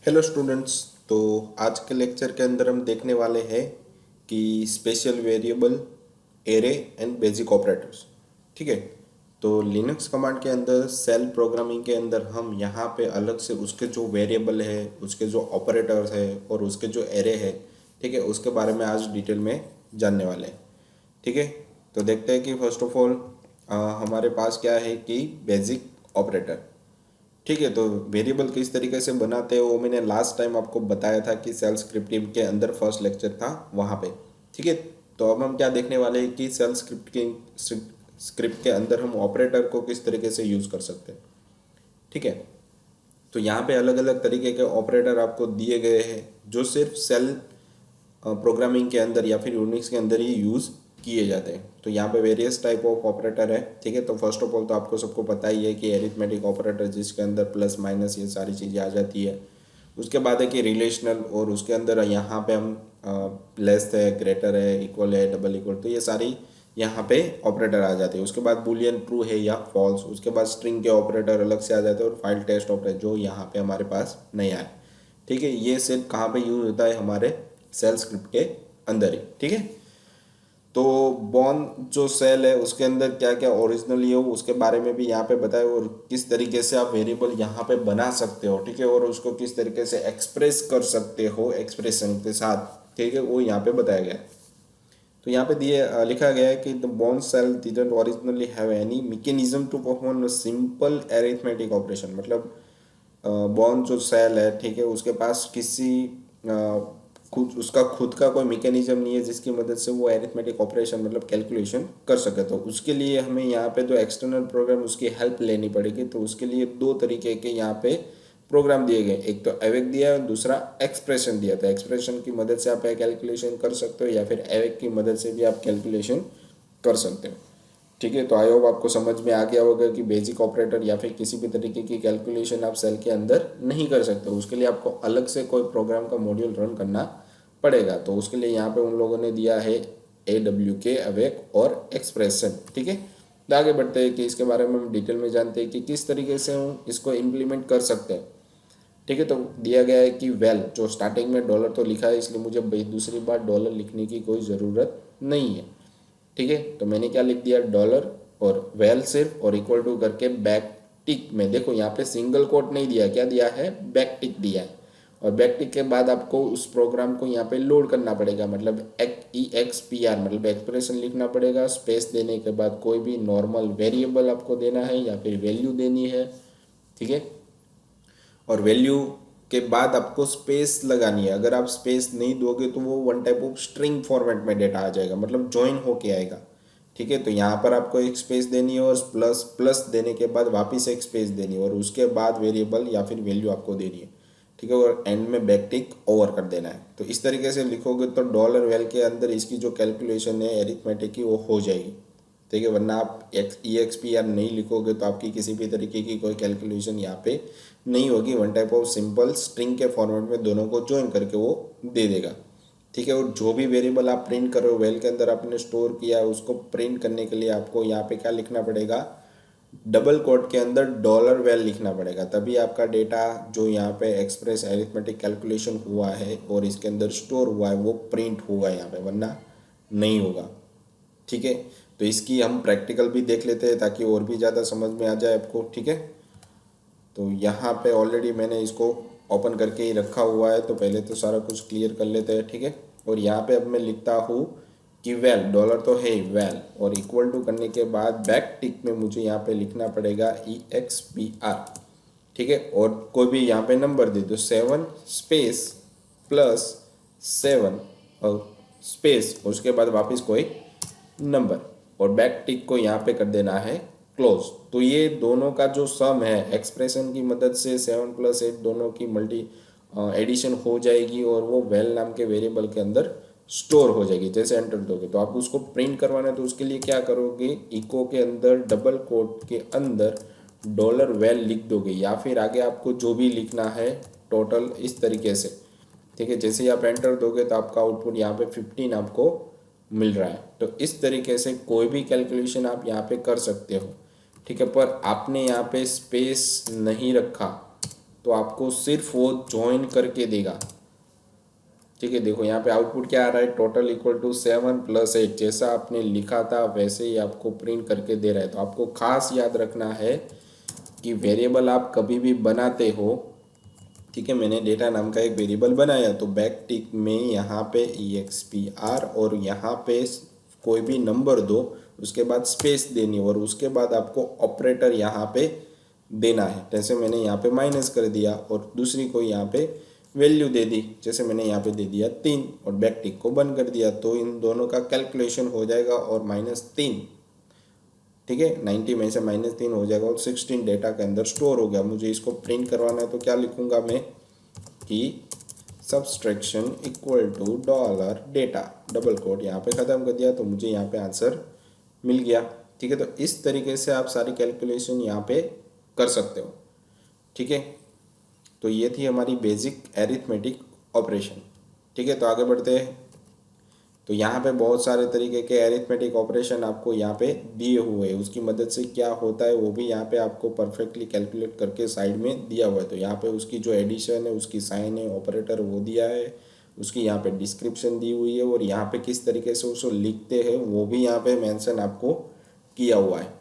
Hello students. तो आज के लेक्चर के अंदर हम देखने वाले हैं कि special variable, array and basic operators. ठीक है। तो लिनक्स कमांड के अंदर सेल प्रोग्रामिंग के अंदर हम यहाँ पे अलग से उसके जो वेरिएबल है, उसके जो ऑपरेटर्स है और उसके जो एरे है, ठीक है, उसके बारे में आज डिटेल में जानने वाले हैं। ठीक है। तो देखते हैं कि फर्स्ट ऑफ ऑल हमारे पास क्या है कि बेसिक ऑपरेटर। ठीक है। तो वेरिएबल किस तरीके से बनाते हैं वो मैंने लास्ट टाइम आपको बताया था कि सेल स्क्रिप्टिंग के अंदर फर्स्ट लेक्चर था वहाँ पे। ठीक है। तो अब हम क्या देखने वाले हैं कि सेल स्क्रिप्ट के अंदर हम ऑपरेटर को किस तरीके से यूज़ कर सकते हैं। ठीक है। तो यहाँ पे अलग अलग तरीके के ऑपरेटर आपको दिए गए हैं जो सिर्फ सेल प्रोग्रामिंग के अंदर या फिर यूनिक्स के अंदर ही यूज़ किए जाते हैं। तो यहाँ पे वेरियस टाइप ऑफ ऑपरेटर है। ठीक है। तो फर्स्ट ऑफ ऑल तो आपको सबको पता ही है कि एरिथमेटिक ऑपरेटर जिसके अंदर प्लस माइनस ये सारी चीज़ें आ जाती है। उसके बाद है कि रिलेशनल, और उसके अंदर यहाँ पे हम लेस है, ग्रेटर है, इक्वल है, डबल इक्वल, तो ये सारी यहाँ पे ऑपरेटर आ जाते हैं। उसके बाद बुलियन ट्रू है या फॉल्स। उसके बाद स्ट्रिंग के ऑपरेटर अलग से आ जाते हैं और फाइल टेस्ट ऑपरेटर जो यहाँ पे हमारे पास नहीं आए। ठीक है। ये सिर्फ कहाँ पे यूज होता है, हमारे सेल स्क्रिप्ट के अंदर ही। ठीक है। तो बॉर्न जो सेल है उसके अंदर क्या क्या ओरिजिनली हो उसके बारे में भी यहाँ पे बताया, और किस तरीके से आप वेरिएबल यहाँ पे बना सकते हो। ठीक है। और उसको किस तरीके से एक्सप्रेस कर सकते हो एक्सप्रेशन के साथ। ठीक है। वो यहाँ पे बताया गया है। तो यहाँ पे लिखा गया है कि the Bourne shell didn't originally have any mechanism to perform simple arithmetic operation. मतलब बॉर्न जो सेल है, ठीक है, उसके पास किसी खुद उसका खुद का कोई मैकेनिज्म नहीं है जिसकी मदद से वो अरिथमेटिक ऑपरेशन मतलब कैलकुलेशन कर सके। तो उसके लिए हमें यहाँ पे जो एक्सटर्नल प्रोग्राम उसकी हेल्प लेनी पड़ेगी। तो उसके लिए दो तरीके के यहाँ पे प्रोग्राम दिए गए, एक तो एवेक दिया है और दूसरा एक्सप्रेशन दिया था। एक्सप्रेशन की मदद से आप कैलकुलेशन कर सकते हो या फिर एवेक की मदद से भी आप कैलकुलेशन कर सकते हो। ठीक है। तो आई होप आपको समझ में आ गया होगा कि बेसिक ऑपरेटर या फिर किसी भी तरीके की कैलकुलेशन आप सेल के अंदर नहीं कर सकते। उसके लिए आपको अलग से कोई प्रोग्राम का मॉड्यूल रन करना पड़ेगा। तो उसके लिए यहाँ पे उन लोगों ने दिया है AWK, अवेक और एक्सप्रेशन। ठीक है। तो आगे बढ़ते हैं कि इसके बारे में हम डिटेल में जानते हैं कि किस तरीके से हम इसको इम्प्लीमेंट कर सकते हैं। ठीक है। तो दिया गया है कि वेल, जो स्टार्टिंग में डॉलर तो लिखा है इसलिए मुझे दूसरी बार डॉलर लिखने की कोई ज़रूरत नहीं है। ठीक है। तो मैंने क्या लिख दिया, डॉलर और वेल सिर्फ, और इक्वल टू करके बैक टिक में देखो यहाँ पे सिंगल कोट नहीं दिया, क्या दिया है, बैक टिक दिया है। और बैक टिक के बाद आपको उस प्रोग्राम को यहाँ पे लोड करना पड़ेगा, मतलब EXPR मतलब एक्सप्रेशन लिखना पड़ेगा। स्पेस देने के बाद कोई भी नॉर्मल वेरिएबल आपको देना है या फिर वैल्यू देनी है। ठीक है। और वैल्यू के बाद आपको स्पेस लगानी है। अगर आप स्पेस नहीं दोगे तो वो one type of string format में डेटा आ जाएगा, मतलब ज्वाइन होके आएगा। ठीक है। तो यहाँ पर आपको एक स्पेस देनी है और प्लस प्लस देने के बाद वापस एक स्पेस देनी है और उसके बाद वेरिएबल या फिर वैल्यू आपको देनी है। ठीक है। और एंड में बैकटिक ओवर कर देना है। तो इस तरीके से लिखोगे तो डॉलर वेल के अंदर इसकी जो कैलकुलेशन है एरिथमेटिक की वो हो जाएगी। ठीक है। वरना आप EXPR नहीं लिखोगे तो आपकी किसी भी तरीके की कोई कैलकुलेशन यहाँ पे नहीं होगी। One type of simple string के फॉर्मेट में दोनों को ज्वाइन करके वो दे देगा। ठीक है। और जो भी वेरिएबल आप प्रिंट कर रहे हो वेल के अंदर आपने स्टोर किया है उसको प्रिंट करने के लिए आपको यहाँ पे क्या लिखना पड़ेगा, डबल कोट के अंदर डॉलर वेल लिखना पड़ेगा। तभी आपका डेटा जो यहाँ पे एक्सप्रेस अरिथमेटिक कैलकुलेशन हुआ है और इसके अंदर स्टोर हुआ है वो प्रिंट होगा यहाँ पे, वरना नहीं होगा। ठीक है। तो इसकी हम प्रैक्टिकल भी देख लेते हैं ताकि और भी ज़्यादा समझ में आ जाए आपको। ठीक है। तो यहाँ पे ऑलरेडी मैंने इसको ओपन करके ही रखा हुआ है, तो पहले तो सारा कुछ क्लियर कर लेते हैं। ठीक है। और यहाँ पे अब मैं लिखता हूँ कि वेल, डॉलर तो है ही वेल, और इक्वल टू करने के बाद बैक टिक में मुझे यहाँ पे लिखना पड़ेगा EXPR। ठीक है। और कोई भी यहाँ पे नंबर दे दो, 7 स्पेस प्लस 7 और स्पेस, उसके बाद वापस कोई नंबर, और बैक टिक को यहाँ पे कर देना है क्लोज। तो ये दोनों का जो सम है एक्सप्रेशन की मदद से 7 + 8 दोनों की मल्टी एडिशन हो जाएगी और वो वेल नाम के वेरिएबल के अंदर स्टोर हो जाएगी। जैसे एंटर दोगे तो आप उसको प्रिंट करवाना है तो उसके लिए क्या करोगे, इको के अंदर डबल कोट के अंदर डॉलर वेल लिख दोगे या फिर आगे आपको जो भी लिखना है टोटल इस तरीके से। ठीक है। जैसे ही आप एंटर दोगे तो आपका आउटपुट यहाँ पे 15 आपको मिल रहा है। तो इस तरीके से कोई भी कैलकुलेशन आप यहाँ पे कर सकते हो। ठीक है। पर आपने यहाँ पे स्पेस नहीं रखा तो आपको सिर्फ वो ज्वाइन करके देगा। ठीक है, देखो यहाँ पे आउटपुट क्या आ रहा है, टोटल इक्वल टू 7 + 8, जैसा आपने लिखा था वैसे ही आपको प्रिंट करके दे रहा है। तो आपको खास याद रखना है कि वेरिएबल आप कभी भी बनाते हो, ठीक है, मैंने डेटा नाम का एक वेरिएबल बनाया तो बैक टिक में यहाँ पे EXPR और यहाँ पे कोई भी नंबर दो, उसके बाद स्पेस देनी और उसके बाद आपको ऑपरेटर यहाँ पे देना है। जैसे मैंने यहाँ पे माइनस कर दिया और दूसरी को यहाँ पे वैल्यू दे दी, जैसे मैंने यहाँ पे दे दिया 3 और बैक टिक को बंद कर दिया, तो इन दोनों का कैलकुलेशन हो जाएगा और -3, ठीक है, 90 में से -3 हो जाएगा और 16 डेटा के अंदर स्टोर हो गया। मुझे इसको प्रिंट करवाना है तो क्या लिखूंगा मैं कि subtraction equal to dollar data, double quote यहाँ पे ख़त्म कर दिया, तो मुझे यहाँ पे आंसर मिल गया। ठीक है, तो इस तरीके से आप सारी कैलकुलेशन यहाँ पे कर सकते हो। ठीक है, तो ये थी हमारी बेसिक एरिथमेटिक ऑपरेशन। ठीक है, तो आगे बढ़ते हैं। तो यहाँ पे बहुत सारे तरीके के एरिथमेटिक ऑपरेशन आपको यहाँ पे दिए हुए हैं, उसकी मदद से क्या होता है वो भी यहाँ पे आपको परफेक्टली कैलकुलेट करके साइड में दिया हुआ है। तो यहाँ पे उसकी जो एडिशन है, उसकी साइन है, ऑपरेटर वो दिया है, उसकी यहाँ पे डिस्क्रिप्शन दी हुई है और यहाँ पे किस तरीके से उसको लिखते हैं वो भी यहाँ पे मेंशन आपको किया हुआ है।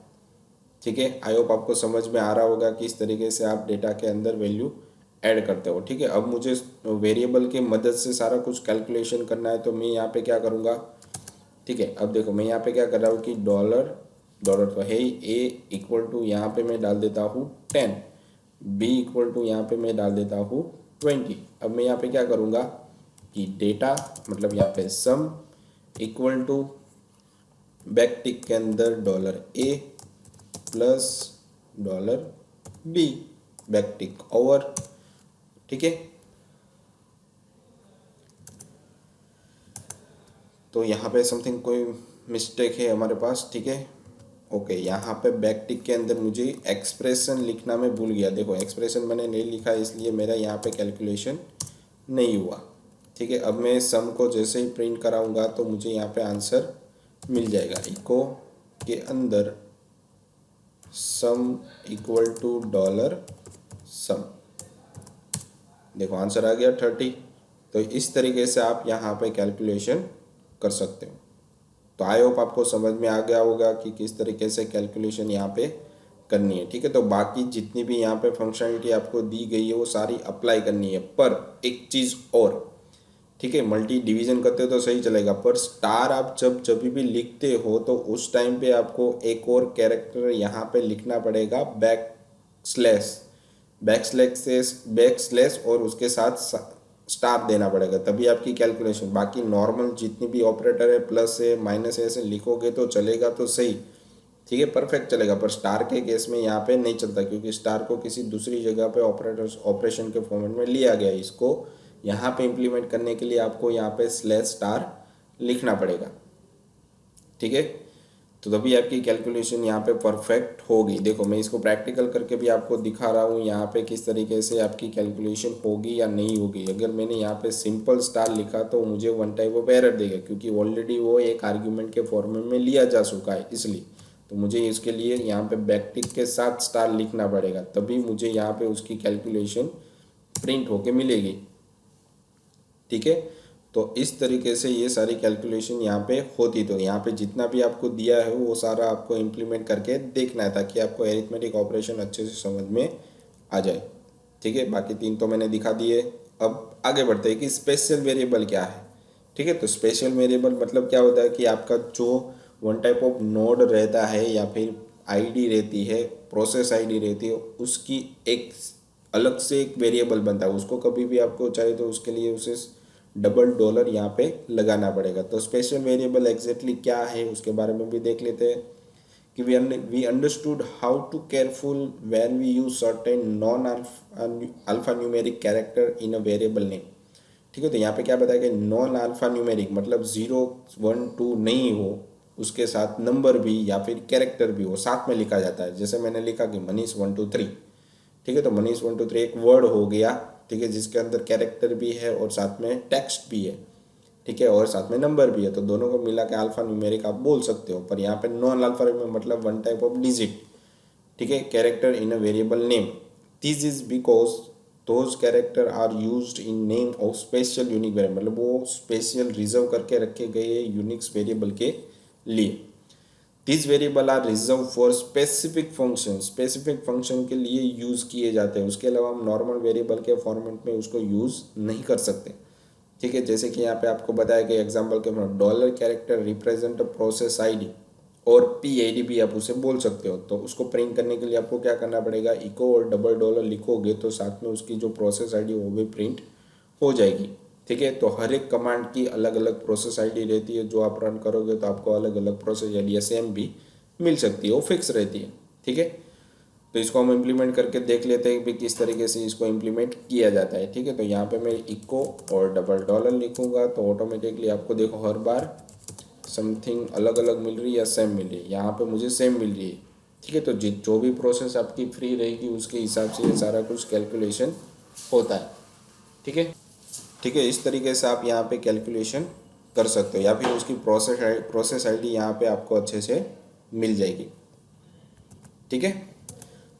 ठीक है, आई होप आपको समझ में आ रहा होगा कि इस तरीके से आप डेटा के अंदर वैल्यू ऐड करते हो। ठीक है, अब मुझे वेरिएबल की मदद से सारा कुछ कैलकुलेशन करना है, तो मैं यहाँ पे क्या करूँगा। ठीक है, अब देखो मैं यहाँ पे क्या कर रहा हूँ कि डॉलर तो है ही, ए इक्वल टू यहाँ पे मैं डाल देता हूँ 10, बी इक्वल टू यहाँ पे मैं डाल देता हूँ 20। अब मैं यहाँ पे क्या करूँगा कि डेटा मतलब यहाँ पे सम इक्वल टू बैक टिक के अंदर dollar A plus dollar be back tick over. ठीक है, तो यहाँ पे समथिंग कोई मिस्टेक है हमारे पास। ठीक है, ओके, यहाँ पे बैक टिक के अंदर मुझे एक्सप्रेशन लिखना मैं भूल गया। देखो एक्सप्रेशन मैंने नहीं लिखा इसलिए मेरा यहाँ पे कैलकुलेशन नहीं हुआ। ठीक है, अब मैं सम को जैसे ही प्रिंट कराऊंगा तो मुझे यहाँ पे आंसर मिल जाएगा। इको के अंदर सम इक्वल टू डॉलर सम, देखो आंसर आ गया 30। तो इस तरीके से आप यहाँ पे कैलकुलेशन कर सकते हो। तो आई होप आपको समझ में आ गया होगा कि किस तरीके से कैलकुलेशन यहाँ पे करनी है। ठीक है, तो बाकी जितनी भी यहाँ पे फंक्शनलिटी आपको दी गई है वो सारी अप्लाई करनी है, पर एक चीज़ और, ठीक है, मल्टी डिवीजन करते हो तो सही चलेगा, पर स्टार आप जब भी लिखते हो तो उस टाइम पे आपको एक और कैरेक्टर यहाँ पे लिखना पड़ेगा, बैक स्लैश और उसके साथ स्टार देना पड़ेगा, तभी आपकी कैलकुलेशन। बाकी नॉर्मल जितनी भी ऑपरेटर है, प्लस है माइनस है, ऐसे लिखोगे तो चलेगा तो सही। ठीक है, परफेक्ट चलेगा, पर स्टार के केस में यहाँ पे नहीं चलता, क्योंकि स्टार को किसी दूसरी जगह पे ऑपरेशन के फॉर्मेट में लिया गया है। इसको यहाँ पे इम्प्लीमेंट करने के लिए आपको यहाँ पे स्लैश स्टार लिखना पड़ेगा। ठीक है, तो तभी आपकी कैलकुलेशन यहाँ पे परफेक्ट होगी। देखो मैं इसको प्रैक्टिकल करके भी आपको दिखा रहा हूँ यहाँ पे किस तरीके से आपकी कैलकुलेशन होगी या नहीं होगी। अगर मैंने यहाँ पे सिंपल स्टार लिखा तो मुझे वन टाइप ऑफ एरर देगा, क्योंकि ऑलरेडी वो एक आर्ग्यूमेंट के फॉर्मेट में लिया जा चुका है, इसलिए तो मुझे इसके लिए यहाँ पे बैकटिक के साथ स्टार लिखना पड़ेगा, तभी मुझे यहाँ पे उसकी कैलकुलेशन प्रिंट होके मिलेगी। ठीक है, तो इस तरीके से ये सारी कैलकुलेशन यहाँ पे होती। तो यहाँ पे जितना भी आपको दिया है वो सारा आपको इम्प्लीमेंट करके देखना है, ताकि आपको एरिथमेटिक ऑपरेशन अच्छे से समझ में आ जाए। ठीक है, बाकी 3 तो मैंने दिखा दिए। अब आगे बढ़ते हैं कि स्पेशल वेरिएबल क्या है। ठीक है, तो स्पेशल वेरिएबल मतलब क्या होता है कि आपका जो वन टाइप ऑफ नोड रहता है या फिर आईडी रहती है, प्रोसेस आईडी रहती है, उसकी एक अलग से एक वेरिएबल बनता है। उसको कभी भी आपको चाहिए तो उसके लिए उसे डबल डॉलर यहाँ पे लगाना पड़ेगा। तो स्पेशल वेरिएबल एग्जैक्टली क्या है उसके बारे में भी देख लेते हैं कि we understood how to careful when we use certain non alpha numeric character in a variable name. ठीक है, तो यहाँ पे क्या बताया कि नॉन अल्फा न्यूमेरिक मतलब 0, 1, 2 नहीं हो, उसके साथ नंबर भी या फिर कैरेक्टर भी हो, साथ में लिखा जाता है। जैसे मैंने लिखा कि मनीष 1 2 3। ठीक है, तो मनीष 1 2 3 एक वर्ड हो गया, ठीक है, जिसके अंदर कैरेक्टर भी है और साथ में टेक्स्ट भी है, ठीक है, और साथ में नंबर भी है, तो दोनों को मिला के अल्फा न्यूमेरिक आप बोल सकते हो। पर यहाँ पे नॉन अल्फा में मतलब वन टाइप ऑफ डिजिट, ठीक है, character in a variable name. This is because those character are used in name of special unique variable, मतलब वो स्पेशल रिजर्व करके रखे गए यूनिक्स वेरिएबल के लिए। This variable are reserve for specific function के लिए यूज़ किए जाते हैं, उसके अलावा हम नॉर्मल वेरिएबल के फॉर्मेट में उसको यूज़ नहीं कर सकते। ठीक है, जैसे कि यहाँ पे आपको बताया गया एग्जांपल के dollar character represent process ID और PID भी आप उसे बोल सकते हो। तो उसको प्रिंट करने के लिए आपको क्या करना पड़ेगा, इको और डबल डॉलर लिखोगे तो साथ में उसकी जो प्रोसेस आईडी वो भी प्रिंट हो जाएगी। ठीक है, तो हर एक कमांड की अलग अलग प्रोसेस आईडी रहती है, जो आप रन करोगे तो आपको अलग अलग प्रोसेस आईडी सेम भी मिल सकती है, वो फिक्स रहती है। ठीक है, तो इसको हम इम्प्लीमेंट करके देख लेते हैं कि किस तरीके से इसको इम्प्लीमेंट किया जाता है। ठीक है, तो यहाँ पे मैं इको और डबल डॉलर लिखूंगा तो ऑटोमेटिकली आपको देखो हर बार समथिंग अलग अलग मिल रही है या सेम मिल रही है, यहाँ पे मुझे सेम मिल रही है। ठीक है, तो जो भी प्रोसेस आपकी फ्री रहेगी उसके हिसाब से ये सारा कुछ कैलकुलेशन होता है। ठीक है, ठीक है, इस तरीके से आप यहाँ पे कैलकुलेशन कर सकते हो, या फिर उसकी प्रोसेस आईडी यहाँ पे आपको अच्छे से मिल जाएगी। ठीक है,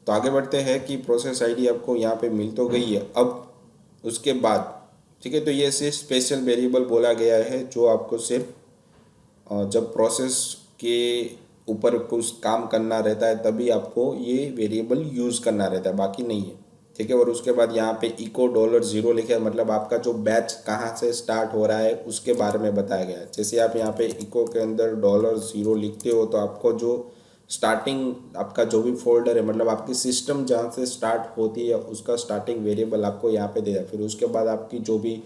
तो आगे बढ़ते हैं कि प्रोसेस आईडी आपको यहाँ पे मिल तो गई है। अब उसके बाद ठीक है, तो ये सिर्फ स्पेशल वेरिएबल बोला गया है जो आपको सिर्फ जब प्रोसेस के ऊपर कुछ काम करना रहता है तभी आपको ये वेरिएबल यूज़ करना रहता है, बाकी नहीं है। ठीक है, और उसके बाद यहाँ पे इको $0 लिखा है, मतलब आपका जो बैच कहाँ से स्टार्ट हो रहा है उसके बारे में बताया गया है। जैसे आप यहाँ पे इको के अंदर $0 लिखते हो तो आपको जो स्टार्टिंग आपका जो भी फोल्डर है, मतलब आपकी सिस्टम जहाँ से स्टार्ट होती है उसका स्टार्टिंग वेरिएबल आपको यहाँ पे देगा। फिर उसके बाद आपकी जो भी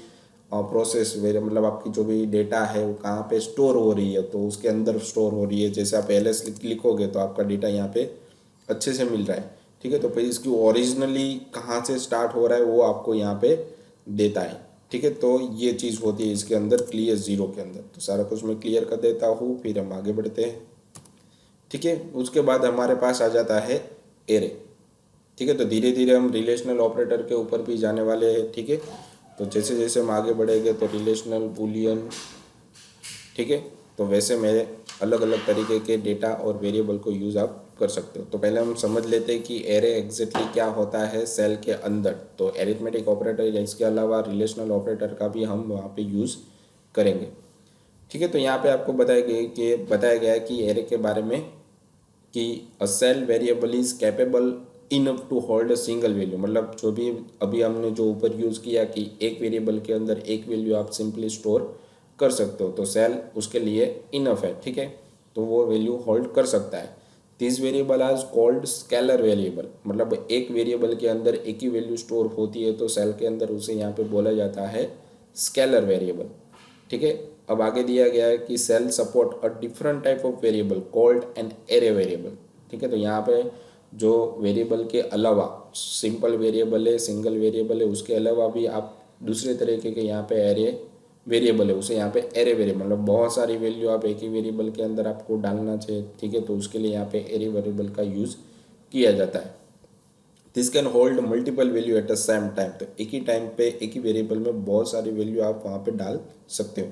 प्रोसेस वेरिएबल, मतलब आपकी जो भी डेटा है वो कहाँ पे स्टोर हो रही है तो उसके अंदर स्टोर हो रही है। जैसे आप LS लिखोगे तो आपका डेटा यहाँ पे अच्छे से मिल रहा है। ठीक है, तो फिर इसकी ओरिजिनली कहाँ से स्टार्ट हो रहा है वो आपको यहाँ पे देता है। ठीक है, तो ये चीज़ होती है इसके अंदर क्लियर ज़ीरो के अंदर। तो सारा कुछ मैं क्लियर कर देता हूँ, फिर हम आगे बढ़ते हैं। ठीक है, उसके बाद हमारे पास आ जाता है एरे। ठीक है, तो धीरे धीरे हम रिलेशनल ऑपरेटर के ऊपर भी जाने वाले हैं। ठीक है, तो जैसे जैसे हम आगे बढ़ेंगे तो रिलेशनल, बूलियन, ठीक है, तो वैसे मेरे अलग अलग तरीके के डेटा और वेरिएबल को यूज़ आप कर सकते हो। तो पहले हम समझ लेते हैं कि एरे एग्जैक्टली क्या होता है सेल के अंदर। तो एरिथमेटिक ऑपरेटर या इसके अलावा रिलेशनल ऑपरेटर का भी हम वहाँ पे यूज़ करेंगे। ठीक है, तो यहाँ पे आपको बताया गया है कि एरे के बारे में कि a cell variable is capable enough to hold a single value, मतलब जो भी अभी हमने जो ऊपर यूज़ किया कि एक वेरिएबल के अंदर एक वैल्यू आप सिंपली स्टोर कर सकते हो, तो सेल उसके लिए इनफ है। ठीक है, तो वो वैल्यू होल्ड कर सकता है। This variable are called scalar variable, मतलब एक वेरिएबल के अंदर एक ही वैल्यू स्टोर होती है तो सेल के अंदर उसे यहाँ पे बोला जाता है स्केलर वेरिएबल। ठीक है, अब आगे दिया गया है कि shell support a different type of variable called an array variable. ठीक है, तो यहाँ पे जो वेरिएबल के अलावा सिंपल वेरिएबल है, सिंगल वेरिएबल है, उसके अलावा भी आप दूसरे तरीके के यहाँ पे एरे वेरिएबल है उसे यहाँ पे एरे वेरिएबल, मतलब बहुत सारी वैल्यू आप एक ही वेरिएबल के अंदर आपको डालना चाहिए। ठीक है, तो उसके लिए यहाँ पे एरे वेरिएबल का यूज़ किया जाता है। This can hold multiple value at the same time, तो एक ही टाइम पे एक ही वेरिएबल में बहुत सारी वैल्यू आप वहाँ पे डाल सकते हो।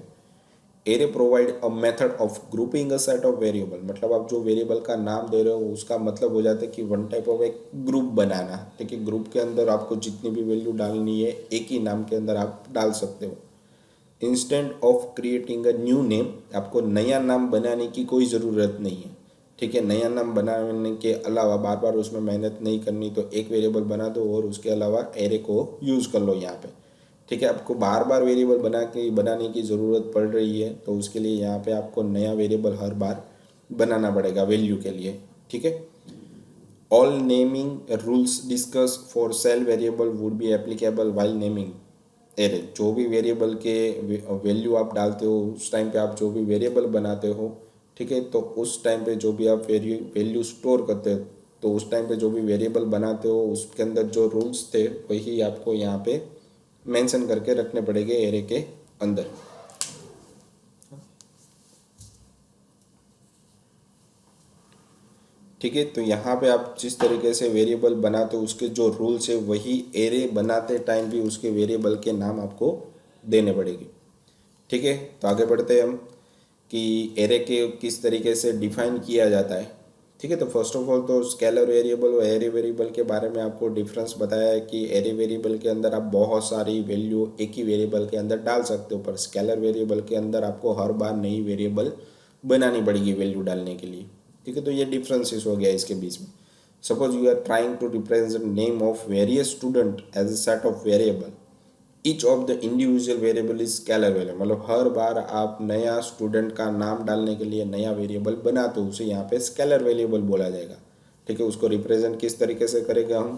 Array provide a method of grouping a set of variable, मतलब आप जो वेरिएबल का नाम दे रहे हो उसका मतलब हो जाता है कि वन टाइप ऑफ एक ग्रुप बनाना। ठीक है, ग्रुप के अंदर आपको जितनी भी वैल्यू डालनी है एक ही नाम के अंदर आप डाल सकते हो। Instant of creating a new name, आपको नया नाम बनाने की कोई ज़रूरत नहीं है। ठीक है, नया नाम बनाने के अलावा बार बार उसमें मेहनत नहीं करनी, तो एक वेरिएबल बना दो और उसके अलावा एरे को यूज़ कर लो यहाँ पे। ठीक है, आपको बार बार वेरिएबल बनाने की ज़रूरत पड़ रही है तो उसके लिए यहाँ पे आपको नया वेरिएबल हर बार बनाना पड़ेगा वैल्यू के लिए। ठीक है, all naming rules discuss for sale variable would be applicable while naming array, जो भी वेरिएबल के वैल्यू आप डालते हो उस टाइम पे आप जो भी वेरिएबल बनाते हो, ठीक है, तो उस टाइम पे जो भी आप वैल्यू स्टोर करते हो तो उस टाइम पे जो भी वेरिएबल बनाते हो उसके अंदर जो रूल्स थे वही आपको यहाँ पे मेंशन करके रखने पड़ेंगे एरे के अंदर। ठीक है, तो यहाँ पे आप जिस तरीके से वेरिएबल बनाते हो उसके जो रूल्स है वही एरे बनाते टाइम भी उसके वेरिएबल के नाम आपको देने पड़ेंगे। ठीक है, तो आगे बढ़ते हैं हम कि एरे के किस तरीके से डिफाइन किया जाता है। ठीक है। तो फर्स्ट ऑफ ऑल तो स्केलर वेरिएबल और एरे वेरिएबल के बारे में आपको डिफरेंस बताया है कि एरे वेरिएबल के अंदर आप बहुत सारी वैल्यू एक ही वेरिएबल के अंदर डाल सकते हो, पर स्केलर वेरिएबल के अंदर आपको हर बार नई वेरिएबल बनानी पड़ेगी वैल्यू डालने के लिए। ठीक है, तो ये डिफरेंसेस हो गया इसके बीच में। Suppose you are trying to represent name of various student as a set of variable, each of the individual variable is scalar variable, मतलब हर बार आप नया स्टूडेंट का नाम डालने के लिए नया वेरिएबल बनाते हो, उसे यहाँ पे स्केलर वेरिएबल बोला जाएगा। ठीक है, उसको रिप्रेजेंट किस तरीके से करेंगे हम,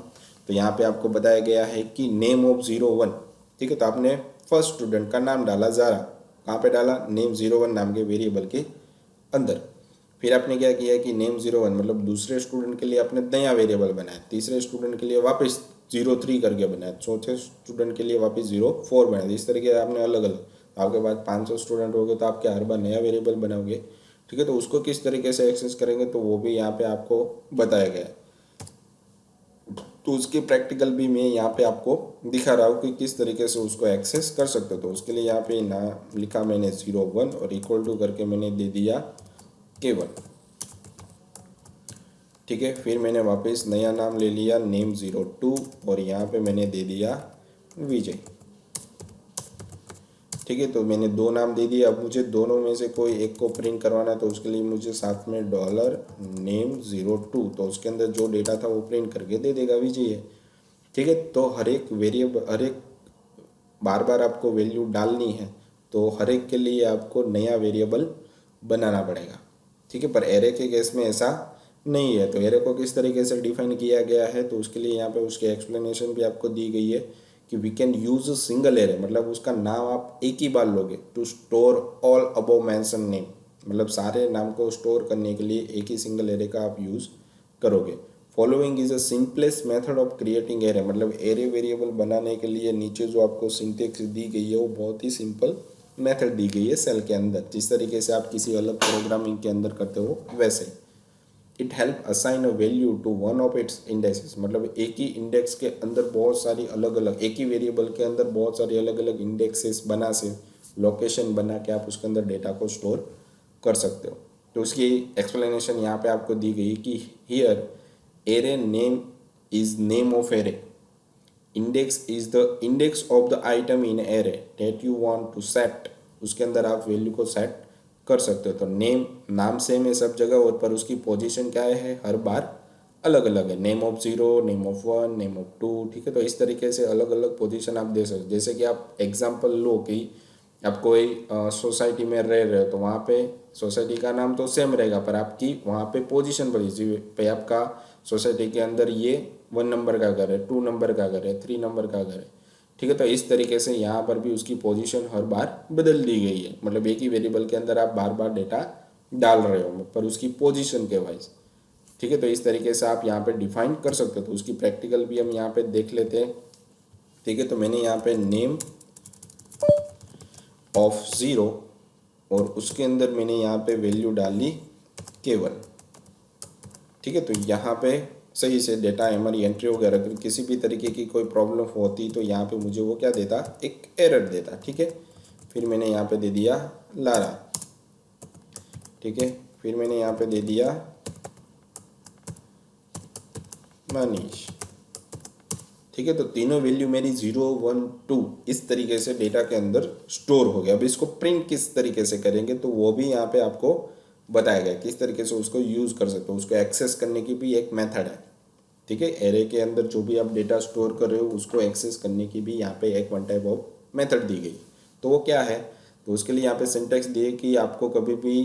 तो यहाँ पे आपको बताया गया है कि नेम ऑफ 01। ठीक है, तो आपने फर्स्ट स्टूडेंट का नाम डाला ज़ारा, कहाँ पे डाला, नेम 01 नाम के वेरिएबल के अंदर। फिर आपने क्या किया कि नेम 01 मतलब दूसरे स्टूडेंट के लिए आपने नया वेरिएबल बनाया, तीसरे स्टूडेंट के लिए वापस 03 करके बनाया, चौथे स्टूडेंट के लिए वापस 04 बनाया। इस तरीके आपने अलग अलग, आपके पास 500 स्टूडेंट हो गए तो आपके हर बार नया वेरिएबल बनाओगे। ठीक है, तो उसको किस तरीके से एक्सेस करेंगे तो वो भी यहाँ पे आपको बताया गया है। तो उसकी प्रैक्टिकल भी मैं यहाँ पे आपको दिखा रहा हूँ कि किस तरीके से उसको एक्सेस कर सकते हो। तो उसके लिए यहाँ पे ना लिखा मैंने 01 और इक्वल टू करके मैंने दे दिया K1। ठीक है, फिर मैंने वापस नया नाम ले लिया नेम 02 और यहाँ पे मैंने दे दिया विजय। ठीक है, तो मैंने दो नाम दे दिए। अब मुझे दोनों में से कोई एक को प्रिंट करवाना है, तो उसके लिए मुझे साथ में डॉलर नेम 02, तो उसके अंदर जो डेटा था वो प्रिंट करके दे देगा विजय है। ठीक है, तो हर एक वेरिएबल, हर एक बार बार आपको वैल्यू डालनी है, तो हर एक के लिए आपको नया वेरिएबल बनाना पड़ेगा। ठीक है, पर एरे के केस में ऐसा नहीं है। तो एरे को किस तरीके से डिफाइन किया गया है, तो उसके लिए यहाँ पे उसकी एक्सप्लेनेशन भी आपको दी गई है कि we can use single array, मतलब उसका नाम आप एक ही बार लोगे, to store all above mention name, मतलब सारे नाम को स्टोर करने के लिए एक ही सिंगल एरे का आप यूज़ करोगे। Following is a simplest method of creating array, मतलब एरे वेरिएबल बनाने के लिए नीचे जो आपको सिंटेक्स दी गई है वो बहुत ही सिंपल मेथड दी गई है सेल के अंदर, जिस तरीके से आप किसी अलग प्रोग्रामिंग के अंदर करते हो वैसे। It help assign a value to one of its indexes, मतलब एक ही इंडेक्स के अंदर बहुत सारी अलग अलग, एक ही वेरिएबल के अंदर बहुत सारी अलग अलग इंडेक्सेस बना से लोकेशन बना के आप उसके अंदर डेटा को स्टोर कर सकते हो। तो उसकी एक्सप्लेनेशन यहाँ पे आपको दी गई कि here array name is name of array, index is the index of the item in array that you want to set, उसके अंदर आप वैल्यू को सेट कर सकते हो। तो नेम, नाम सेम है सब जगह, और पर उसकी पोजीशन क्या है हर बार अलग अलग है, name of 0, name of 1, name of 2। ठीक है, तो इस तरीके से अलग अलग पोजीशन आप दे सकते हो। जैसे कि आप एग्जांपल लो कि आप कोई सोसाइटी में रह रहे हो, तो वहाँ पे सोसाइटी का नाम तो सेम रहेगा, पर आपकी वहाँ पे पोजीशन बदली पे, आपका सोसाइटी के अंदर ये 1 नंबर का घर है, 2 नंबर का घर है, 3 नंबर का घर है। ठीक है, तो इस तरीके से यहाँ पर भी उसकी पोजीशन हर बार बदल दी गई है, मतलब एक ही वेरिएबल के अंदर आप बार बार डेटा डाल रहे हो पर उसकी पोजीशन के वाइज। ठीक है, तो इस तरीके से आप यहाँ पे डिफाइन कर सकते हो। तो उसकी प्रैक्टिकल भी हम यहाँ पे देख लेते हैं। ठीक है, तो मैंने यहाँ पे नेम ऑफ 0 और उसके अंदर मैंने यहाँ पे वैल्यू डाली K1। ठीक है, तो यहाँ पे सही से डेटा हमारी एंट्री वगैरह, अगर किसी भी तरीके की कोई प्रॉब्लम होती तो यहाँ पे मुझे वो क्या देता, एक एरर देता। ठीक है, फिर मैंने यहाँ पे दे दिया लारा। ठीक है, फिर मैंने यहाँ पे दे दिया मनीष। ठीक है, तो तीनों वैल्यू मेरी 0, 1, 2 इस तरीके से डेटा के अंदर स्टोर हो गया। अब इसको प्रिंट किस तरीके से करेंगे तो वो भी यहाँ पे आपको बताया गया किस तरीके से उसको यूज़ कर सकते हो। उसको एक्सेस करने की भी एक मेथड है। ठीक है, एरे के अंदर जो भी आप डेटा स्टोर कर रहे हो उसको एक्सेस करने की भी यहाँ पे एक वन टाइप ऑफ मेथड दी गई। तो वो क्या है, तो उसके लिए यहाँ पे सिंटेक्स दिए कि आपको कभी भी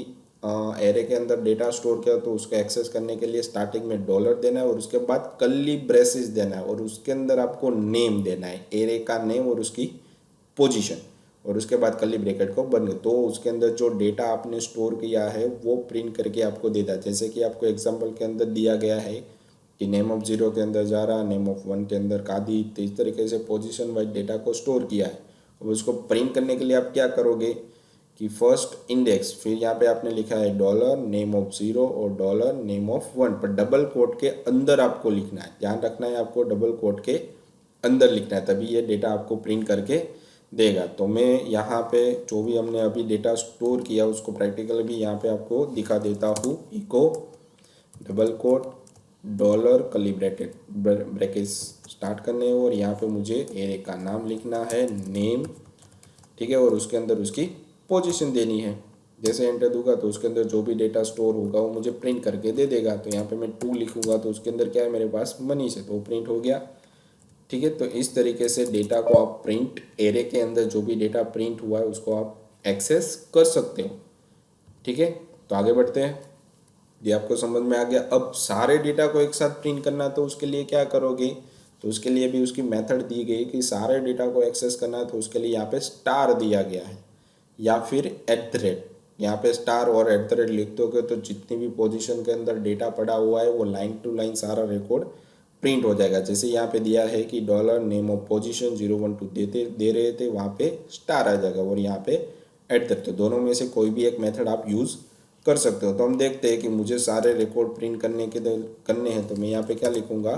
एरे के अंदर डेटा स्टोर किया तो उसको एक्सेस करने के लिए स्टार्टिंग में डॉलर देना है और उसके बाद कर्ली ब्रेसेस देना है और उसके अंदर आपको नेम देना है, एरे का नेम और उसकी पोजीशन, और उसके बाद कर्ली ब्रैकेट को बंद। तो उसके अंदर जो डेटा आपने स्टोर किया है वो प्रिंट करके आपको देता है। जैसे कि आपको एग्जांपल के अंदर दिया गया है कि नेम ऑफ 0 के अंदर ज़ारा, नेम ऑफ 1 के अंदर कादी, तो इस तरीके से पोजीशन वाइज डेटा को स्टोर किया है। अब उसको प्रिंट करने के लिए आप क्या करोगे कि फर्स्ट इंडेक्स, फिर यहाँ पे आपने लिखा है डॉलर नेम ऑफ 0 और डॉलर नेम ऑफ 1, पर डबल कोट के अंदर आपको लिखना है। ध्यान रखना है, आपको डबल कोट के अंदर लिखना है, तभी ये डेटा आपको प्रिंट करके देगा। तो मैं यहाँ पे जो भी हमने अभी डेटा स्टोर किया उसको प्रैक्टिकल भी यहाँ पे आपको दिखा देता हूँ। Echo double quote dollar curly brackets start करने हैं और यहाँ पे मुझे एरे का नाम लिखना है नेम, ठीक है, और उसके अंदर उसकी पोजीशन देनी है। जैसे एंटर दूंगा तो उसके अंदर जो भी डेटा स्टोर होगा वो मुझे प्रिंट करके दे देगा। तो यहाँ पे मैं 2 लिखूंगा तो उसके अंदर क्या है मेरे पास मनीष है, तो वो प्रिंट हो गया। ठीक है, तो इस तरीके से डेटा को आप प्रिंट, एरे के अंदर जो भी डेटा प्रिंट हुआ है उसको आप एक्सेस कर सकते हो। ठीक है, तो आगे बढ़ते हैं। ये आपको समझ में आ गया। अब सारे डेटा को एक साथ प्रिंट करना, तो उसके लिए क्या करोगे, तो उसके लिए भी उसकी मेथड दी गई कि सारे डेटा को एक्सेस करना है तो उसके लिए यहाँ पे स्टार दिया गया है या फिर एट द रेट। यहाँ पे स्टार और एट द रेट लिख दोगे तो जितनी भी पोजीशन के अंदर डेटा पड़ा हुआ है वो लाइन टू लाइन सारा रिकॉर्ड प्रिंट हो जाएगा। जैसे यहाँ पे दिया है कि डॉलर नेम ऑफ पोजीशन 012 दे रहे थे, वहाँ पे स्टार आ जाएगा और यहाँ पे एट द रेट। तो दोनों में से कोई भी एक मेथड आप यूज़ कर सकते हो। तो हम देखते हैं कि मुझे सारे रिकॉर्ड प्रिंट करने हैं, तो मैं यहाँ पे क्या लिखूँगा,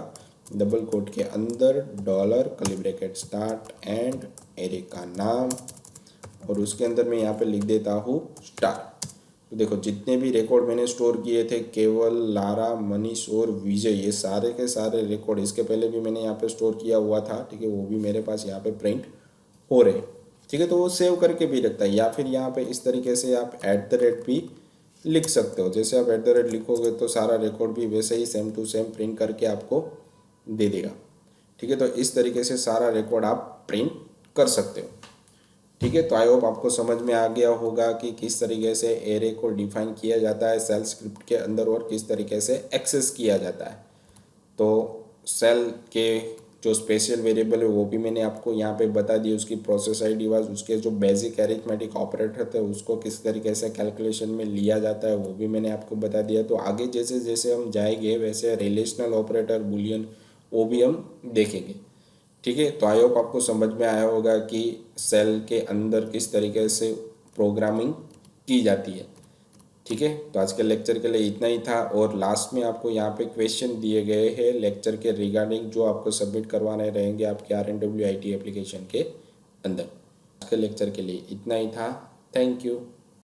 डबल कोट के अंदर dollar curly bracket start and array का नाम, और उसके अंदर मैं यहाँ पे लिख देता हूँ स्टार। तो देखो जितने भी रिकॉर्ड मैंने स्टोर किए थे, केवल, लारा, मनीष और विजय, ये सारे के सारे रिकॉर्ड इसके पहले भी मैंने यहाँ पे स्टोर किया हुआ था, ठीक है, वो भी मेरे पास यहाँ पे प्रिंट हो रहे हैं। ठीक है, तो वो सेव करके भी रखता है, या फिर यहाँ पे इस तरीके से आप एट द रेट भी लिख सकते हो। जैसे आप एट द रेट लिखोगे तो सारा रिकॉर्ड भी वैसे ही सेम टू सेम प्रिंट करके आपको दे देगा। ठीक है, तो इस तरीके से सारा रिकॉर्ड आप प्रिंट कर सकते हो। ठीक है, तो आई होप आपको समझ में आ गया होगा कि किस तरीके से एरे को डिफाइन किया जाता है सेल स्क्रिप्ट के अंदर और किस तरीके से एक्सेस किया जाता है। तो सेल के जो स्पेशल वेरिएबल है वो भी मैंने आपको यहाँ पे बता दी, उसकी प्रोसेस आईडी वाज, उसके जो बेसिक अरिथमेटिक ऑपरेटर थे उसको किस तरीके से कैलकुलेशन में लिया जाता है वो भी मैंने आपको बता दिया। तो आगे जैसे जैसे हम जाएंगे वैसे रिलेशनल ऑपरेटर, बुलियन, वो भी हम देखेंगे। ठीक है, तो आई होप आपको समझ में आया होगा कि सेल के अंदर किस तरीके से प्रोग्रामिंग की जाती है। ठीक है, तो आज के लेक्चर के लिए इतना ही था, और लास्ट में आपको यहाँ पे क्वेश्चन दिए गए हैं लेक्चर के रिगार्डिंग जो आपको सबमिट करवाने रहेंगे आपके RNW IT एप्लीकेशन के अंदर। आज के लेक्चर के लिए इतना ही था। Thank you.